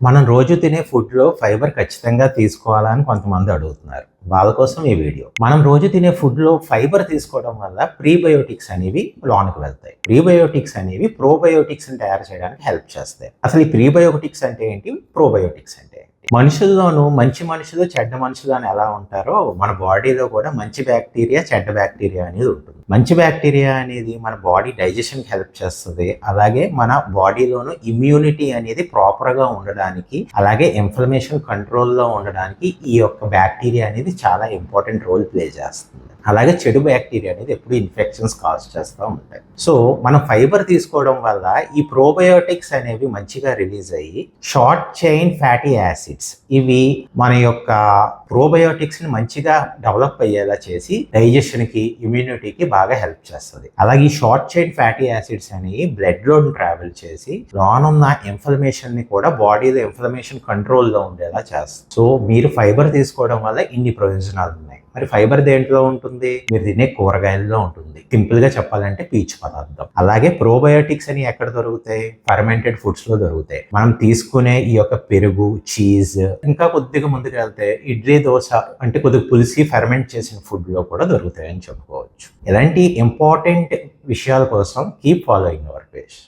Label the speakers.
Speaker 1: మనం రోజు తినే ఫుడ్‌లో ఫైబర్ ఖచ్చితంగా తీసుకోవాలని కొంతమంది అడుగుతున్నారు. వాళ్ళ కోసం ఈ వీడియో. మనం రోజు తినే ఫుడ్‌లో ఫైబర్ తీసుకోవడం వల్ల ప్రీబయోటిక్స్ అనేవి లోనికి వెళ్తాయి. ప్రీబయోటిక్స్ అనేవి ప్రోబయోటిక్స్‌ని తయారు చేయడానికి హెల్ప్ చేస్తాయి. అసలు ఈ ప్రీబయోటిక్స్ అంటే ఏంటి? ప్రోబయోటిక్స్ అంటే ఏంటి? మనుషుల్లోనూ మంచి మనుషులు, చెడ్డ మనుషులు అని ఎలా ఉంటారో మన బాడీలో కూడా మంచి బ్యాక్టీరియా, చెడ్డ బ్యాక్టీరియా అనేది ఉంటుంది. మంచి బ్యాక్టీరియా అనేది మన బాడీ డైజెషన్‌కి హెల్ప్ చేస్తది. అలాగే మన బాడీలోను ఇమ్యూనిటీ అనేది ప్రాపర్‌గా ఉండడానికి, అలాగే ఇన్‌ఫ్లమేషన్ కంట్రోల్‌లో ఉండడానికి ఈ యొక్క బ్యాక్టీరియా అనేది చాలా ఇంపార్టెంట్ రోల్ ప్లే చేస్తుంది. అలాగే చెడు బ్యాక్టీరియా అనేది ఎప్పుడు ఇన్ఫెక్షన్స్ కాజ్ చేస్తూ ఉంటాయి. సో మనం ఫైబర్ తీసుకోవడం వల్ల ఈ ప్రోబయోటిక్స్ అనేవి మంచిగా రిలీజ్ అయ్యి షార్ట్ చైన్ ఫ్యాటీ యాసిడ్స్ ఇవి మన యొక్క ప్రోబయోటిక్స్ని మంచిగా డెవలప్ అయ్యేలా చేసి డైజెషన్కి, ఇమ్యూనిటీకి బాగా హెల్ప్ చేస్తుంది. అలాగే ఈ షార్ట్ చైన్ ఫ్యాటీ యాసిడ్స్ అనేవి బ్లడ్లో ట్రావెల్ చేసి లోనున్న ఇన్ఫ్లమేషన్ని కూడా బాడీలో ఇన్ఫ్లమేషన్ కంట్రోల్లో ఉండేలా చేస్తుంది. సో మీరు ఫైబర్ తీసుకోవడం వల్ల ఇన్ని ప్రయోజనాలు ఉన్నాయి. మరి ఫైబర్ దేంట్లో ఉంటుంది? మీరు తినే కూరగాయల్లో ఉంటుంది. సింపుల్ గా చెప్పాలంటే పీచు పదార్థం. అలాగే ప్రోబయోటిక్స్ అని ఎక్కడ దొరుకుతాయి? ఫర్మెంటెడ్ ఫుడ్స్ లో దొరుకుతాయి. మనం తీసుకునే ఈ యొక్క పెరుగు, చీజ్, ఇంకా కొద్దిగా ముందుకు వెళ్తే ఇడ్లీ, దోశ అంటే కొద్దిగా పులిసి ఫర్మెంట్ చేసిన ఫుడ్ లో కూడా దొరుకుతాయని చెప్పుకోవచ్చు. ఇలాంటి ఇంపార్టెంట్ విషయాల కోసం కీప్ ఫాలోయింగ్ అవర్ పేజ్.